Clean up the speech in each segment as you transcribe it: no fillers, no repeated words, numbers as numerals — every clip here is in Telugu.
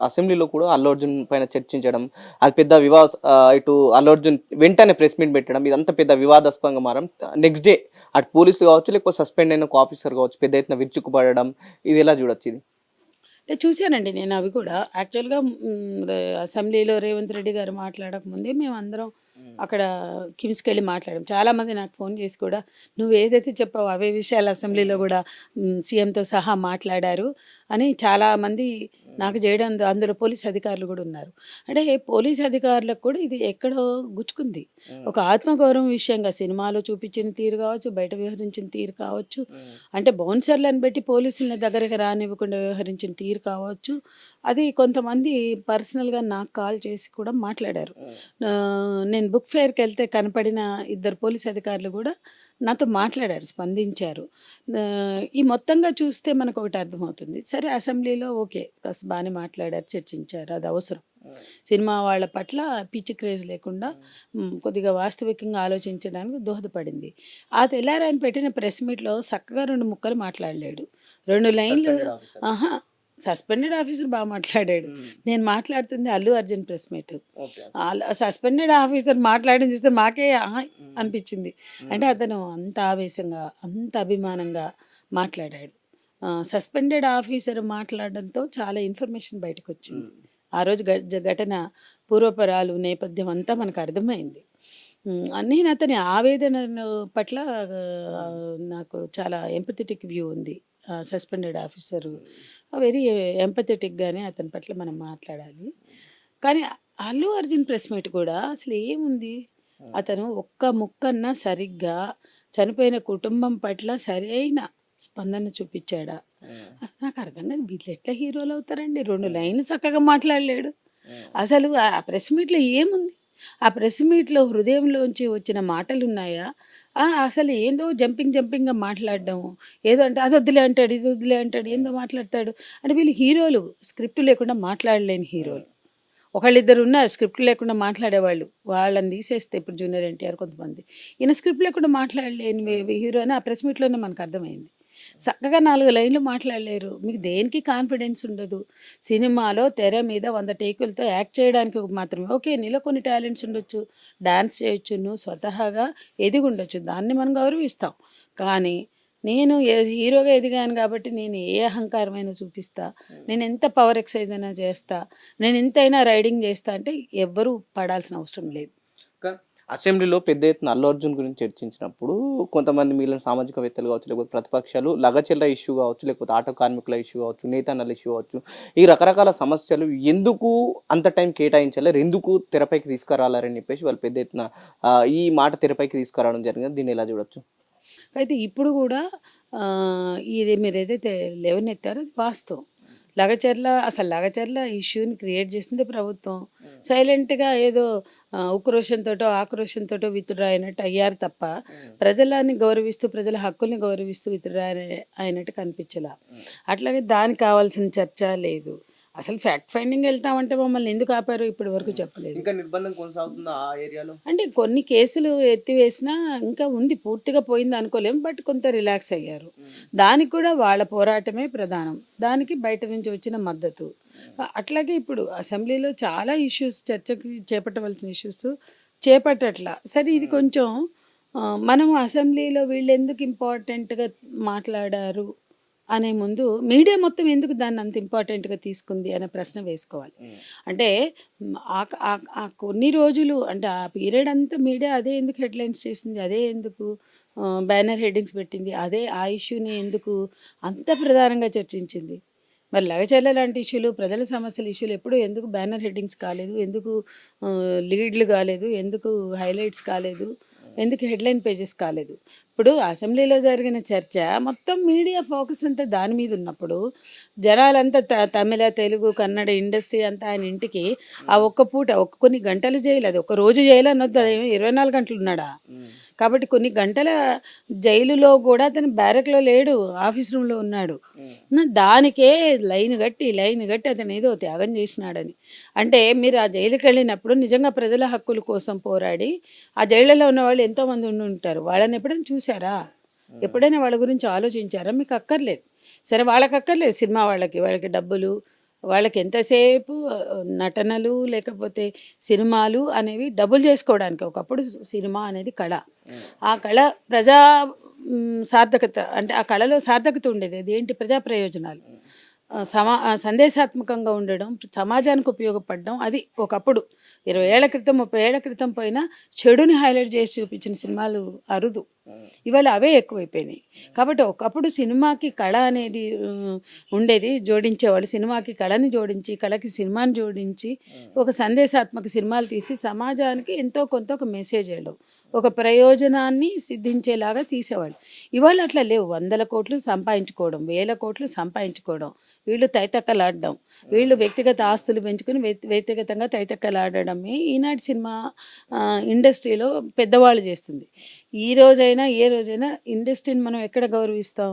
అసెంబ్లీలో కూడా అల్లు అర్జున్ పైన చర్చించడం, అది పెద్ద ఇటు అల్లు అర్జున్ వెంటనే ప్రెస్ మీట్ పెట్టడం, ఇదంతా పెద్ద వివాదాస్పదంగా మారడం. నెక్స్ట్ డే అటు పోలీసులు కావచ్చు, లేకపోతే సస్పెండ్ అయిన ఒక ఆఫీసర్ కావచ్చు, పెద్ద ఎత్తున విరుచుకుపడడం, ఇది ఎలా చూడొచ్చు ఇది? అంటే చూసానండి నేను అవి కూడా. యాక్చువల్‌గా అసెంబ్లీలో రేవంత్ రెడ్డి గారు మాట్లాడకముందే మేమందరం అక్కడ కిమ్స్‌కెళ్ళి మాట్లాడాం. చాలామంది నాకు ఫోన్ చేసి కూడా, "నువ్వు ఏదైతే చెప్పావో అవే విషయాలు అసెంబ్లీలో కూడా సీఎంతో సహా మాట్లాడారు" అని చాలామంది నాకు చేయడం, అందులో పోలీస్ అధికారులు కూడా ఉన్నారు. అంటే పోలీస్ అధికారులకు కూడా ఇది ఎక్కడో గుచ్చుకుంది. ఒక ఆత్మగౌరవం విషయంగా సినిమాలో చూపించిన తీరు కావచ్చు, బయట వ్యవహరించిన తీరు కావచ్చు, అంటే బౌన్సర్లను పెట్టి పోలీసులని దగ్గరికి రానివ్వకుండా వ్యవహరించిన తీరు కావచ్చు, అది కొంతమంది పర్సనల్‌గా నాకు కాల్ చేసి కూడా మాట్లాడారు. నేను బుక్ ఫెయిర్‌కి వెళ్తే కనపడిన ఇద్దరు పోలీస్ అధికారులు కూడా నాతో మాట్లాడారు, స్పందించారు. ఈ మొత్తంగా చూస్తే మనకొకటి అర్థమవుతుంది. సరే అసెంబ్లీలో ఓకే. కాస్త బానే మాట్లాడారు, చర్చించారు. అది అవసరం. సినిమా వాళ్ళ పట్ల పిచ్చి క్రేజ్ లేకుండా కొద్దిగా వాస్తవికంగా ఆలోచించడానికి దోహదపడింది. ఆ తెల్లారి ఆయన పెట్టిన ప్రెస్ మీట్‌లో చక్కగా 2 ముక్కలు మాట్లాడలేడు. 2 లైన్‌లు. Suspended officer. అహా! సస్పెండెడ్ ఆఫీసర్ మాట్లాడాడు. నేను మాట్లాడుతుంది Allu Arjun press meet. Okay. Suspended officer మాట్లాడడం చూస్తే మాకే ఆహా! అనిపించింది. అంటే అతను అంత ఆవేశంగా, అంత అభిమానంగా మాట్లాడాడు. సస్పెండెడ్ ఆఫీసర్ మాట్లాడడంతో చాలా ఇన్ఫర్మేషన్ బయటకొచ్చింది. ఆ రోజు ఘటన పూర్వపరాలు, నేపథ్యం అంతా మనకు అర్థమైంది. నేను అతని ఆవేదనను పట్ల నాకు చాలా ఎంపథెటిక్ వ్యూ ఉంది. సస్పెండెడ్ ఆఫీసరు వెరీ ఎంపథెటిక్‌గానే అతని పట్ల మనం మాట్లాడాలి. కానీ అల్లు అర్జున్ ప్రెస్ మీట్ కూడా అసలు ఏముంది? అతను ఒక్క ముక్కన్నా సరిగ్గా చనిపోయిన కుటుంబం పట్ల సరైన స్పందన చూపిచ్చాడా? అసలు నాకు అర్థం కాదు. వీళ్ళు ఎట్లా హీరోలు అవుతారండి? 2 లైన్‌లు చక్కగా మాట్లాడలేడు. అసలు ఆ ప్రెస్ మీట్‌లో ఏముంది? ఆ ప్రెస్ మీట్‌లో హృదయంలోంచి వచ్చిన మాటలున్నాయా? అసలు ఏందో జంపింగ్‌గా మాట్లాడడం. ఏదో అంటే అదొద్దులే అంటాడు, ఇదొద్దులే అంటాడు, ఏందో మాట్లాడతాడు. అంటే వీళ్ళు హీరోలు. స్క్రిప్ట్ లేకుండా మాట్లాడలేని హీరోలు. ఒకళ్ళిద్దరు ఉన్నారు స్క్రిప్ట్ లేకుండా మాట్లాడేవాళ్ళు. వాళ్ళని తీసేస్తే ఇప్పుడు జూనియర్ ఎన్టీఆర్ కొంతమంది. ఈయన స్క్రిప్ట్ లేకుండా మాట్లాడలేని హీరో అని ఆ ప్రెస్ మీట్‌లోనే మనకర్థమైంది. చక్కగా 4 లైన్‌లు మాట్లాడలేరు. మీకు దేనికి కాన్ఫిడెన్స్ ఉండదు. సినిమాలో తెర మీద 100 టేకులతో యాక్ట్ చేయడానికి మాత్రమే. ఓకే. నీలో కొన్ని టాలెంట్స్ ఉండొచ్చు. డాన్స్ చేయొచ్చు. నువ్వు స్వతహాగా ఎదిగుండొచ్చు. దాన్ని మనం గౌరవిస్తాం. కానీ నేను హీరోగా ఎదిగాను కాబట్టి నేను ఏ అహంకారమైనా చూపిస్తా. నేను ఎంత పవర్ ఎక్సర్సైజ్ అయినా చేస్తా. నేను ఎంతైనా రైడింగ్ చేస్తా అంటే ఎవ్వరూ పడాల్సిన అవసరం లేదు. ఇంకా అసెంబ్లీలో పెద్ద ఎత్తున అల్లు అర్జున్ గురించి చర్చించినప్పుడు కొంతమంది మిగిలిన సామాజికవేత్తలు కావచ్చు, లేకపోతే ప్రతిపక్షాలు లగచర్ల ఇష్యూ కావచ్చు, లేకపోతే ఆటో కార్మికుల ఇష్యూ కావచ్చు, నేతన్నల ఇష్యూ కావచ్చు, ఈ రకరకాల సమస్యలు ఎందుకు అంత టైం కేటాయించాలి, ఎందుకు తెరపైకి తీసుకురాలని చెప్పేసి వాళ్ళు పెద్ద ఎత్తున ఈ మాట తెరపైకి తీసుకురావడం జరిగింది. దీన్ని ఎలా చూడొచ్చు? అయితే ఇప్పుడు గూడా ఇది మీరేదైతే లేవనెత్తారో అది వాస్తవం. లగచర్ల ఇష్యూని క్రియేట్ చేసిందే ప్రభుత్వం. సైలెంట్‌గా ఏదో ఉక్రోషంతోటో, ఆక్రోషంతోటో విత్‌డ్రా అయినట్టు అయ్యారు తప్ప, ప్రజలని గౌరవిస్తూ, ప్రజల హక్కుల్ని గౌరవిస్తూ విత్‌డ్రా అయినట్టు కనిపించలా. అట్లాగే దానికి కావాల్సిన చర్చ లేదు. అసలు ఫ్యాక్ట్ ఫైండింగ్ వెళ్తామంటే మమ్మల్ని ఎందుకు ఆపారో ఇప్పటి వరకు చెప్పలేదు. ఇంకా నిర్బంధం కొనసాగుతుందా ఆ ఏరియాలో? అంటే కొన్ని కేసులు ఎత్తివేసినా ఇంకా ఉంది. పూర్తిగా పోయింది అనుకోలేం. బట్ కొంత రిలాక్స్ అయ్యారు. దానికి కూడా వాళ్ళ పోరాటమే ప్రధానం. దానికి బయట నుంచి వచ్చిన మద్దతు. అట్లాగే ఇప్పుడు అసెంబ్లీలో చాలా ఇష్యూస్ చర్చకి చేపట్టవలసిన ఇష్యూస్ చేపట్టట్ల. సరే ఇది కొంచెం మనం అసెంబ్లీలో వీళ్ళెందుకు ఇంపార్టెంట్‌గా మాట్లాడారు అనే ముందు మీడియా మొత్తం ఎందుకు దాన్ని అంత ఇంపార్టెంట్‌గా తీసుకుంది అనే ప్రశ్న వేసుకోవాలి. అంటే ఆ కొన్ని రోజులు అంటే ఆ పీరియడ్ అంతా మీడియా అదే ఎందుకు హెడ్‌లైన్స్ చేసింది? అదే ఎందుకు బ్యానర్ హెడ్డింగ్స్ పెట్టింది? అదే ఆ ఇష్యూని ఎందుకు అంత ప్రధానంగా చర్చించింది? మరి లగచర్ల లాంటి ఇష్యూలు, ప్రజల సమస్యల ఇష్యూలు ఎప్పుడు ఎందుకు బ్యానర్ హెడ్డింగ్స్ కాలేదు? ఎందుకు లీడ్‌లు కాలేదు? ఎందుకు హైలైట్స్ కాలేదు? ఎందుకు హెడ్‌లైన్ పేజెస్ కాలేదు? ఇప్పుడు అసెంబ్లీలో జరిగిన చర్చ మొత్తం మీడియా ఫోకస్ అంతా దాని మీద ఉన్నప్పుడు, జనాలంతా తమిళ, తెలుగు, కన్నడ ఇండస్ట్రీ అంతా ఆయన ఇంటికి ఆ ఒక్క పూట కొన్ని గంటలు జైలు, అది ఒక రోజు జైలు అనొద్దు, అది 24 గంటలు ఉన్నాడా? కాబట్టి కొన్ని గంటల జైలులో కూడా అతను బ్యారక్‌లో లేడు, ఆఫీస్ రూమ్‌లో ఉన్నాడు. దానికే లైన్ గట్టి అతను ఏదో త్యాగం చేసినాడని. అంటే మీరు ఆ జైలుకెళ్ళినప్పుడు నిజంగా ప్రజల హక్కుల కోసం పోరాడి ఆ జైళ్ళలో ఉన్నవాళ్ళు ఎంతోమంది ఉండుంటారు. వాళ్ళని ఎప్పుడైనా చూసారా? ఎప్పుడైనా వాళ్ళ గురించి ఆలోచించారా? మీకు అక్కర్లేదు. సరే వాళ్ళకి అక్కర్లేదు సినిమా వాళ్ళకి. వాళ్ళకి డబ్బులు, వాళ్ళకి ఎంతసేపు నటనలు లేకపోతే సినిమాలు అనేవి డబుల్ చేసుకోవడానికి. ఒకప్పుడు సినిమా అనేది కళ. ఆ కళ ప్రజా సార్థకత, అంటే ఆ కళలో సార్థకత ఉండేది. అదేంటి, ప్రజా ప్రయోజనాలు, సందేశాత్మకంగా ఉండడం, సమాజానికి ఉపయోగపడడం. అది ఒకప్పుడు 20 ఏళ్ల క్రితం 30 ఏళ్ల క్రితం పోయినా చెడుని హైలైట్ చేసి చూపించిన సినిమాలు అరుదు. ఇవాళ అవే ఎక్కువైపోయినాయి. కాబట్టి ఒకప్పుడు సినిమాకి కళ అనేది ఉండేది, జోడించేవాడు. సినిమాకి కళని జోడించి, కళకి సినిమాని జోడించి ఒక సందేశాత్మక సినిమాలు తీసి సమాజానికి ఎంతో కొంత ఒక మెసేజ్ వేయడం, ఒక ప్రయోజనాన్ని సిద్ధించేలాగా తీసేవాళ్ళు. ఇవాళ అట్లా లేవు. 100 కోట్లు సంపాదించుకోవడం, 1000 కోట్లు సంపాదించుకోవడం, వీళ్ళు తైతక్కలాడడం, వీళ్ళు వ్యక్తిగత ఆస్తులు పెంచుకుని వ్యక్తిగతంగా తైతక్కలాడడమే ఈనాటి సినిమా ఇండస్ట్రీలో పెద్దవాళ్ళు చేస్తుంది. ఈ రోజైనా ఏ రోజైనా ఇండస్ట్రీని మనం ఎక్కడ గౌరవిస్తాం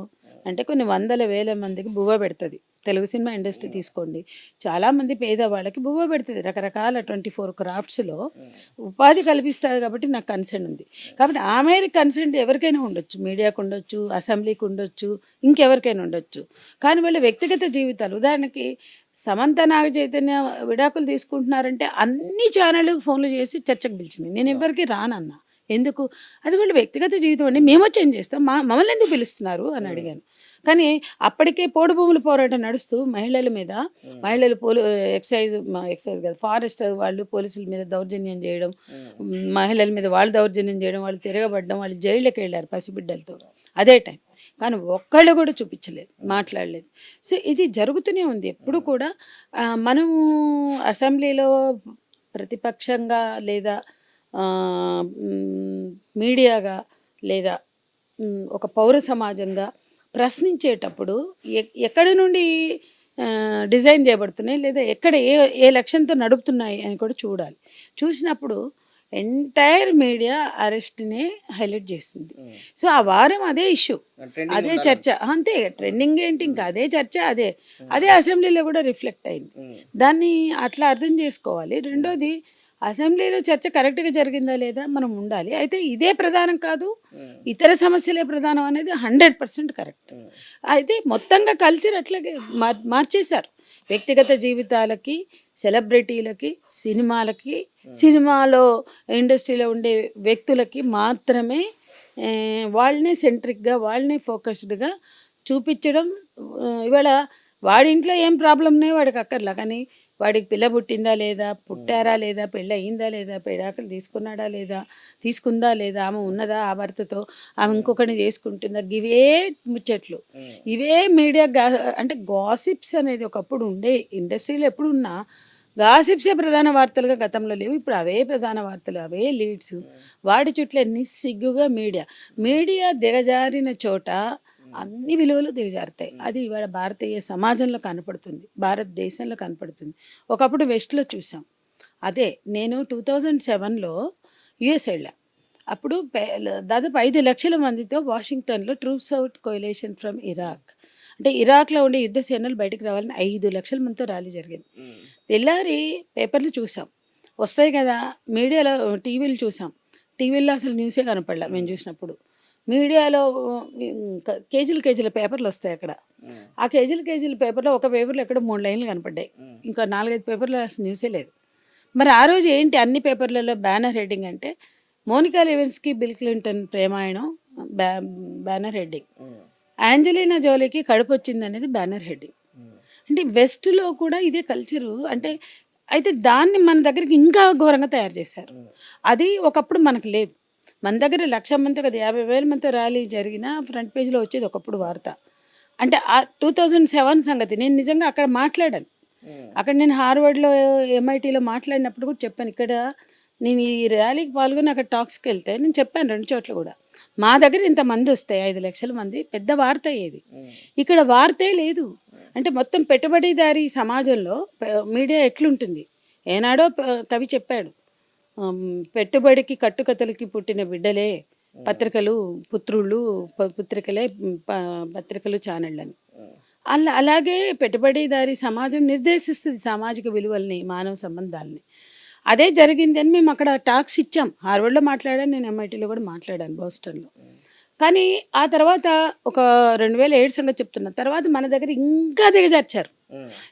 అంటే కొన్ని వందల వేల మందికి బువ్వ పెడుతుంది. తెలుగు సినిమా ఇండస్ట్రీ తీసుకోండి, చాలామంది పేదవాళ్ళకి బువ్వ పెడుతుంది. రకరకాల 24 క్రాఫ్ట్స్లో ఉపాధి కల్పిస్తుంది. కాబట్టి నాకు కన్సర్న్ ఉంది. కాబట్టి ఆ మేరకు కన్సర్న్ ఎవరికైనా ఉండొచ్చు, మీడియాకు ఉండొచ్చు, అసెంబ్లీకి ఉండొచ్చు, ఇంకెవరికైనా ఉండొచ్చు. కానీ వాళ్ళ వ్యక్తిగత జీవితాలు, ఉదాహరణకి సమంత నాగ చైతన్య విడాకులు తీసుకుంటున్నారంటే అన్ని ఛానళ్ళు ఫోన్లు చేసి చర్చకు పిలిచినాయి. నేను ఎవరికి రానన్నా. ఎందుకు? అది వాళ్ళ వ్యక్తిగత జీవితం అండి, మేము వచ్చి ఏం చేస్తాం, మమ్మల్ని ఎందుకు పిలుస్తున్నారు అని అడిగాను. కానీ అప్పటికే పోడు భూముల పోరాటం నడుస్తూ మహిళల మీద, మహిళలు ఎక్సైజ్ కాదు, ఫారెస్ట్ వాళ్ళు పోలీసుల మీద దౌర్జన్యం చేయడం, మహిళల మీద వాళ్ళు దౌర్జన్యం చేయడం, వాళ్ళు తిరగబడడం, వాళ్ళు జైళ్ళకి వెళ్ళారు పసిబిడ్డలతో అదే టైం. కానీ ఒక్కళ్ళు కూడా చూపించలేదు, మాట్లాడలేదు. సో ఇది జరుగుతూనే ఉంది ఎప్పుడు కూడా. మనము అసెంబ్లీలో ప్రతిపక్షంగా లేదా మీడియాగా లేదా ఒక పౌర సమాజంగా ప్రశ్నించేటప్పుడు ఎక్కడి నుండి డిజైన్ చేయబడుతున్నాయి లేదా ఎక్కడ ఏ లక్ష్యంతో నడుపుతున్నాయి అని కూడా చూడాలి. చూసినప్పుడు ఎంటైర్ మీడియా అరెస్ట్నే హైలైట్ చేసింది. సో ఆ వారం అదే ఇష్యూ, అదే చర్చ, అంతే. ట్రెండింగ్ ఏంటి, ఇంకా అదే చర్చ, అదే అసెంబ్లీలో కూడా రిఫ్లెక్ట్ అయింది. దాన్ని అట్లా అర్థం చేసుకోవాలి. రెండోది, అసెంబ్లీలో చర్చ కరెక్ట్గా జరిగిందా లేదా మనం ఉండాలి. అయితే ఇదే ప్రధానం కాదు, ఇతర సమస్యలే ప్రధానం అనేది 100% కరెక్ట్. అయితే మొత్తంగా కల్చర్ అట్లాగే మార్చేశారు. వ్యక్తిగత జీవితాలకి, సెలబ్రిటీలకి, సినిమాలకి, సినిమాలో ఇండస్ట్రీలో ఉండే వ్యక్తులకి మాత్రమే వాళ్ళనే సెంట్రిక్గా, వాళ్ళనే ఫోకస్డ్గా చూపించడం. ఇవాళ వాడి ఇంట్లో ఏం ప్రాబ్లం ఉన్నాయో వాడికి అక్కర్లా, కానీ వాడికి పిల్ల పుట్టిందా లేదా, పుట్టారా లేదా, పెళ్ళి అయ్యిందా లేదా, పెడాకులు తీసుకుందా లేదా, ఆమె ఉన్నదా ఆ భర్తతో, ఆమె ఇంకొకరిని చేసుకుంటుందా, ఇవే ముచ్చట్లు, ఇవే మీడియా అంటే గాసిప్స్ అనేది ఒకప్పుడు ఉండే ఇండస్ట్రీలో ఎప్పుడు ఉన్నా గాసిప్సే ప్రధాన వార్తలుగా గతంలో లేవు. ఇప్పుడు అవే ప్రధాన వార్తలు, అవే లీడ్స్. వాడి చుట్లే నిస్సిగ్గుగా మీడియా దిగజారిన చోట అన్ని విలువలు దిగజారుతాయి. అది ఇవాళ భారతీయ సమాజంలో కనపడుతుంది, భారతదేశంలో కనపడుతుంది. ఒకప్పుడు వెస్ట్లో చూసాం. అదే నేను 2007లో యుఎస్ వెళ్ళా. అప్పుడు దాదాపు 5 లక్షల మందితో వాషింగ్టన్లో troops out coalition from Iraq, అంటే ఇరాక్లో ఉండే యుద్ధ సేనలు బయటకు రావాలని 5 లక్షల మందితో ర్యాలీ జరిగింది. తెల్లారి పేపర్లు చూసాం, వస్తాయి కదా, మీడియాలో టీవీలు చూసాం. టీవీల్లో అసలు న్యూసే కనపడలే మేము చూసినప్పుడు. మీడియాలో కేజీల పేపర్లు వస్తాయి అక్కడ. ఆ కేజీల పేపర్లో ఒక పేపర్లో ఎక్కడ 3 లైన్లు కనపడ్డాయి, ఇంకా 4-5 పేపర్లో అసలు న్యూసే లేదు. మరి ఆ రోజు ఏంటి అన్ని పేపర్లలో బ్యానర్ హెడ్డింగ్ అంటే మోనికా లెవిన్స్కీ బిల్ క్లింటన్ ప్రేమాయణం బ్యానర్ హెడ్డింగ్, యాంజలీనా జోలీకి కడుపు వచ్చింది అనేది బ్యానర్ హెడ్డింగ్. అంటే వెస్ట్లో కూడా ఇదే కల్చరు. అంటే అయితే దాన్ని మన దగ్గరికి ఇంకా ఘోరంగా తయారు చేశారు. అది ఒకప్పుడు మనకు లేదు. మన దగ్గర 1,00,000 మంది కదా, 50,000 మందితో ర్యాలీ జరిగిన ఫ్రంట్ పేజ్లో వచ్చేది ఒకప్పుడు వార్త. అంటే ఆ 2007 సంగతి. నేను నిజంగా అక్కడ మాట్లాడాను. అక్కడ నేను హార్వర్డ్లో MITలో మాట్లాడినప్పుడు కూడా చెప్పాను. ఇక్కడ నేను ఈ ర్యాలీకి పాల్గొని అక్కడ టాక్స్కి వెళ్తే నేను చెప్పాను 2 చోట్ల కూడా, మా దగ్గర ఇంతమంది వస్తాయి 5 లక్షల మంది, పెద్ద వార్త అయ్యేది. ఇక్కడ వార్తే లేదు. అంటే మొత్తం పెట్టుబడిదారీ సమాజంలో మీడియా ఎట్లుంటుంది. ఏనాడో కవి చెప్పాడు, పెట్టుబడికి కట్టుకథలకి పుట్టిన బిడ్డలే పత్రికలు, పుత్రికలే పత్రికలు, ఛానళ్ళు అని. అలాగే పెట్టుబడిదారీ సమాజం నిర్దేశిస్తుంది సామాజిక విలువల్ని, మానవ సంబంధాలని. అదే జరిగింది అని మేము అక్కడ టాక్స్ ఇచ్చాం. హార్వర్డ్లో మాట్లాడాను, నేను MITలో కూడా మాట్లాడాను, బోస్టన్లో. కానీ ఆ తర్వాత ఒక 2007 సంగతి చెప్తున్నా, తర్వాత మన దగ్గర ఇంకా దిగజార్చారు.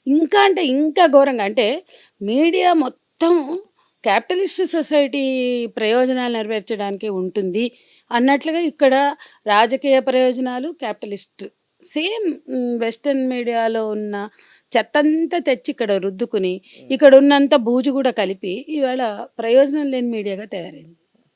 ఇంకా అంటే ఇంకా ఘోరంగా అంటే మీడియా మొత్తం క్యాపిటలిస్ట్ సొసైటీ ప్రయోజనాలు నెరవేర్చడానికి ఉంటుంది అన్నట్లుగా ఇక్కడ రాజకీయ ప్రయోజనాలు క్యాపిటలిస్ట్ సేమ్ వెస్టర్న్ మీడియాలో ఉన్న చెత్తంతా తెచ్చి ఇక్కడ రుద్దుకుని ఇక్కడ ఉన్నంత బూజు కూడా కలిపి ఇవాళ ప్రయోజనం లేని మీడియాగా తయారైంది.